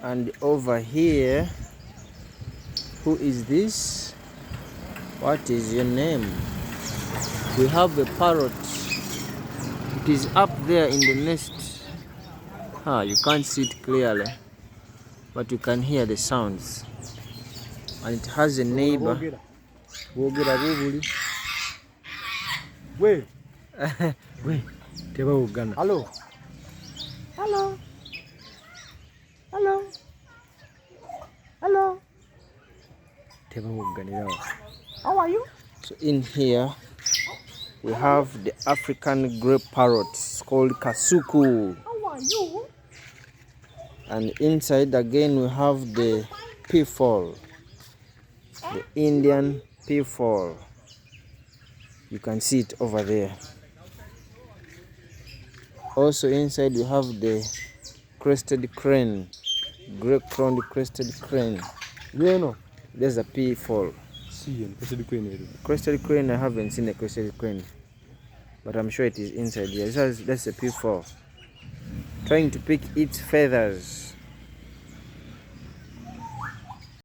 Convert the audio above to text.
And over here, who is this? What is your name? We have a parrot. It is up there in the nest. You can't see it clearly, but you can hear the sounds. And it has a neighbor. Wait. Wait. Hello. Hello. Hello. Hello. How are you? So in here we have the African grey parrot. It's called Kasuku. How are you? And inside again we have the peafowl, the Indian peafowl. You can see it over there. Also inside we have the crested crane, grey-crowned crested crane. There's a peafowl. Crested crane, I haven't seen a crested crane, but I'm sure it is inside here. That's a peafowl trying to pick its feathers.